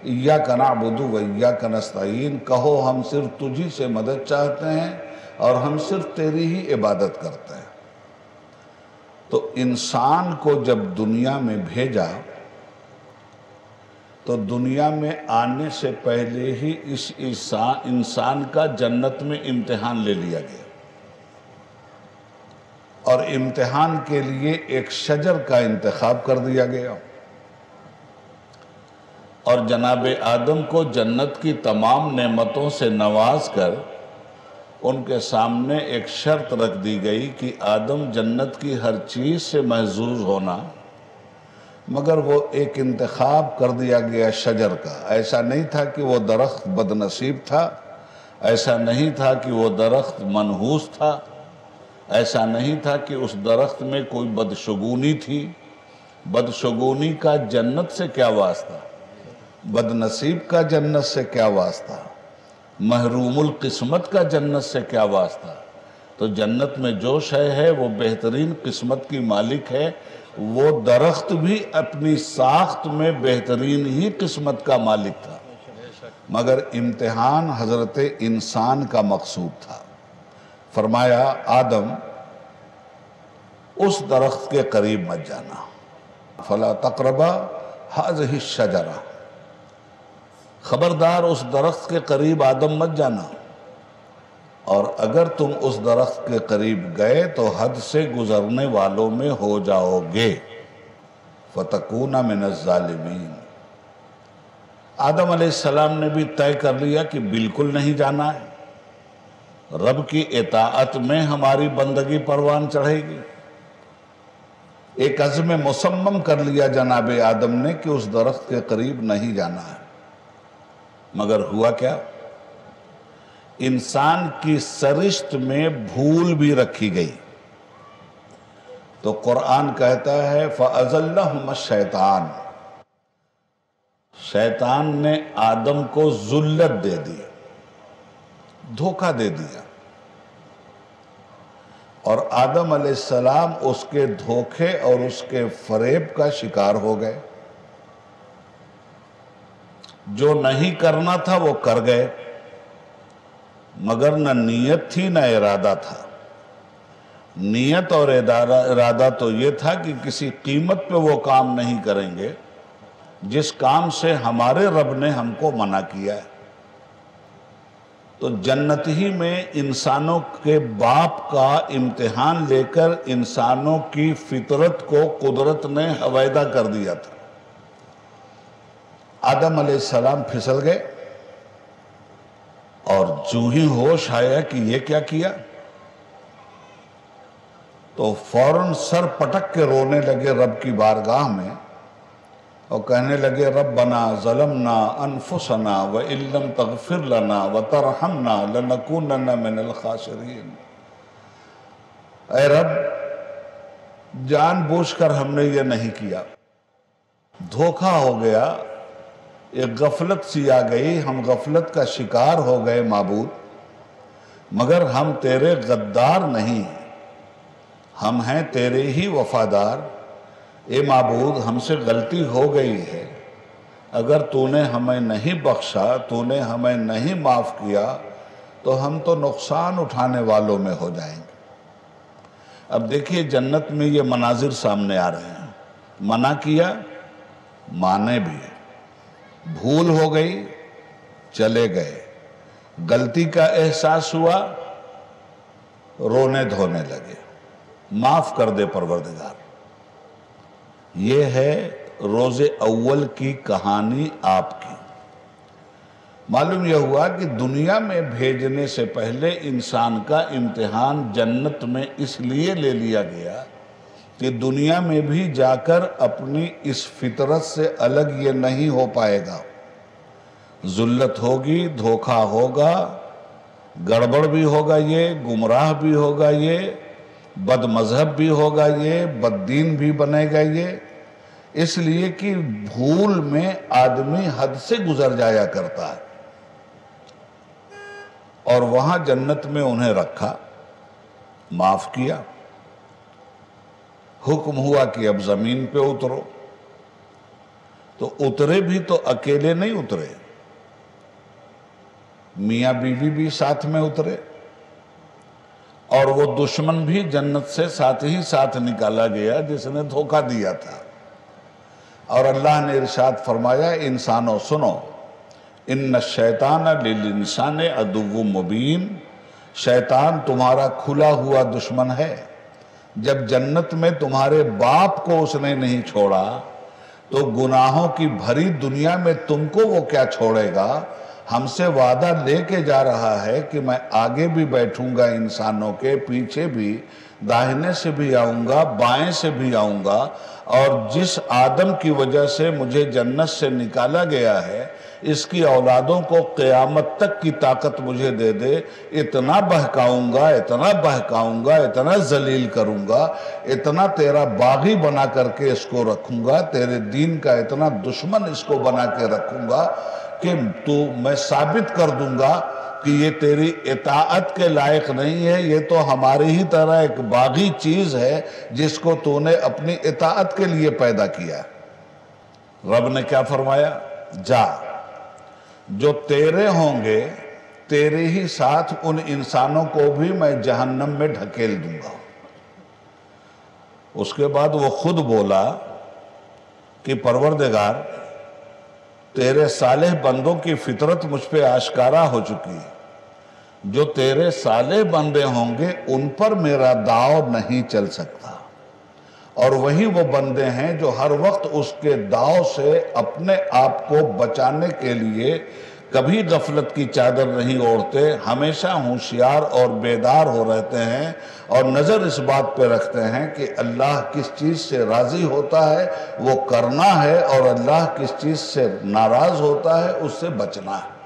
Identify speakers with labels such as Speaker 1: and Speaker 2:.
Speaker 1: ایاک نعبد و ایاک نستعین، کہو ہم صرف تجھی سے مدد چاہتے ہیں اور ہم صرف تیری ہی عبادت کرتے ہیں۔ تو انسان کو جب دنیا میں بھیجا تو دنیا میں آنے سے پہلے ہی اس انسان کا جنت میں امتحان لے لیا گیا، اور امتحان کے لیے ایک شجر کا انتخاب کر دیا گیا، اور جناب آدم کو جنت کی تمام نعمتوں سے نواز کر ان کے سامنے ایک شرط رکھ دی گئی کہ آدم جنت کی ہر چیز سے محظوظ ہونا، مگر وہ ایک انتخاب کر دیا گیا شجر کا۔ ایسا نہیں تھا کہ وہ درخت بد نصیب تھا، ایسا نہیں تھا کہ وہ درخت منحوس تھا، ایسا نہیں تھا کہ اس درخت میں کوئی بدشگونی تھی۔ بدشگونی کا جنت سے کیا واسطہ، بد نصیب کا جنت سے کیا واسطہ، محروم القسمت کا جنت سے کیا واسطہ؟ تو جنت میں جو شے ہے وہ بہترین قسمت کی مالک ہے، وہ درخت بھی اپنی ساخت میں بہترین ہی قسمت کا مالک تھا، مگر امتحان حضرت انسان کا مقصود تھا۔ فرمایا آدم اس درخت کے قریب مت جانا، فلا تقربا هذه الشجرہ، خبردار اس درخت کے قریب آدم مت جانا، اور اگر تم اس درخت کے قریب گئے تو حد سے گزرنے والوں میں ہو جاؤ گے، فَتَكُونَ مِنَ الظَّالِمِينَ۔ آدم علیہ السلام نے بھی طے کر لیا کہ بالکل نہیں جانا ہے، رب کی اطاعت میں ہماری بندگی پروان چڑھے گی۔ ایک عزم مصمم کر لیا جناب آدم نے کہ اس درخت کے قریب نہیں جانا ہے، مگر ہوا کیا؟ انسان کی سرشت میں بھول بھی رکھی گئی۔ تو قرآن کہتا ہے فَأَزَلَّهُمَ الشَّيْطَانُ، شیطان نے آدم کو ذلت دے دی، دھوکہ دے دیا، اور آدم علیہ السلام اس کے دھوکے اور اس کے فریب کا شکار ہو گئے۔ جو نہیں کرنا تھا وہ کر گئے، مگر نہ نیت تھی نہ ارادہ تھا۔ نیت اور ارادہ تو یہ تھا کہ کسی قیمت پہ وہ کام نہیں کریں گے جس کام سے ہمارے رب نے ہم کو منع کیا ہے۔ تو جنت ہی میں انسانوں کے باپ کا امتحان لے کر انسانوں کی فطرت کو قدرت نے حویدہ کر دیا تھا۔ آدم علیہ السلام پھسل گئے، اور جو ہی ہوش آیا کہ یہ کیا کیا، تو فوراً سر پٹک کے رونے لگے رب کی بارگاہ میں، اور کہنے لگے ربنا ظلمنا انفسنا وَإِن لَّمْ تَغْفِرْ لَنَا وَتَرْحَمْنَا لَنَكُونَنَّ مِنَ الْخَاسِرِينَ۔ اے رب، جان بوجھ کر ہم نے یہ نہیں کیا، دھوکہ ہو گیا، ایک غفلت سی آ گئی، ہم غفلت کا شکار ہو گئے معبود، مگر ہم تیرے غدار نہیں ہیں، ہم ہیں تیرے ہی وفادار۔ اے معبود، ہم سے غلطی ہو گئی ہے، اگر تو نے ہمیں نہیں بخشا، تو نے ہمیں نہیں معاف کیا، تو ہم تو نقصان اٹھانے والوں میں ہو جائیں گے۔ اب دیکھیے جنت میں یہ مناظر سامنے آ رہے ہیں، منع کیا، مانے بھی، بھول ہو گئی، چلے گئے، غلطی کا احساس ہوا، رونے دھونے لگے، معاف کر دے پروردگار۔ یہ ہے روز اول کی کہانی آپ کی۔ معلوم یہ ہوا کہ دنیا میں بھیجنے سے پہلے انسان کا امتحان جنت میں اس لیے لے لیا گیا کہ دنیا میں بھی جا کر اپنی اس فطرت سے الگ یہ نہیں ہو پائے گا، ذلت ہوگی، دھوکہ ہوگا، گڑبڑ بھی ہوگا، یہ گمراہ بھی ہوگا، یہ بد مذہب بھی ہوگا، یہ بد دین بھی بنے گا، یہ اس لیے کہ بھول میں آدمی حد سے گزر جایا کرتا ہے۔ اور وہاں جنت میں انہیں رکھا، معاف کیا، حکم ہوا کہ اب زمین پہ اترو۔ تو اترے بھی تو اکیلے نہیں اترے، میاں بیوی بھی ساتھ میں اترے، اور وہ دشمن بھی جنت سے ساتھ ہی ساتھ نکالا گیا جس نے دھوکہ دیا تھا۔ اور اللہ نے ارشاد فرمایا انسانوں سنو، ان الشیطان للانسان عدو مبین، شیطان تمہارا کھلا ہوا دشمن ہے۔ جب جنت میں تمہارے باپ کو اس نے نہیں چھوڑا تو گناہوں کی بھری دنیا میں تم کو وہ کیا چھوڑے گا؟ ہم سے وعدہ لے کے جا رہا ہے کہ میں آگے بھی بیٹھوں گا انسانوں کے، پیچھے بھی، داہنے سے بھی آؤں گا، بائیں سے بھی آؤں گا، اور جس آدم کی وجہ سے مجھے جنت سے نکالا گیا ہے اس کی اولادوں کو قیامت تک کی طاقت مجھے دے دے، اتنا بہکاؤں گا، اتنا بہکاؤں گا، اتنا ذلیل کروں گا، اتنا تیرا باغی بنا کر کے اس کو رکھوں گا، تیرے دین کا اتنا دشمن اس کو بنا کے رکھوں گا کہ میں ثابت کر دوں گا کہ یہ تیری اطاعت کے لائق نہیں ہے، یہ تو ہماری ہی طرح ایک باغی چیز ہے جس کو تو نے اپنی اطاعت کے لیے پیدا کیا۔ رب نے کیا فرمایا؟ جا، جو تیرے ہوں گے تیرے ہی ساتھ ان انسانوں کو بھی میں جہنم میں ڈھکیل دوں گا۔ اس کے بعد وہ خود بولا کہ پروردگار تیرے صالح بندوں کی فطرت مجھ پہ آشکارا ہو چکی ہے، جو تیرے صالح بندے ہوں گے ان پر میرا داؤ نہیں چل سکتا، اور وہی وہ بندے ہیں جو ہر وقت اس کے داؤ سے اپنے آپ کو بچانے کے لیے کبھی غفلت کی چادر نہیں اوڑھتے، ہمیشہ ہوشیار اور بیدار ہو رہتے ہیں، اور نظر اس بات پہ رکھتے ہیں کہ اللہ کس چیز سے راضی ہوتا ہے وہ کرنا ہے، اور اللہ کس چیز سے ناراض ہوتا ہے اس سے بچنا ہے۔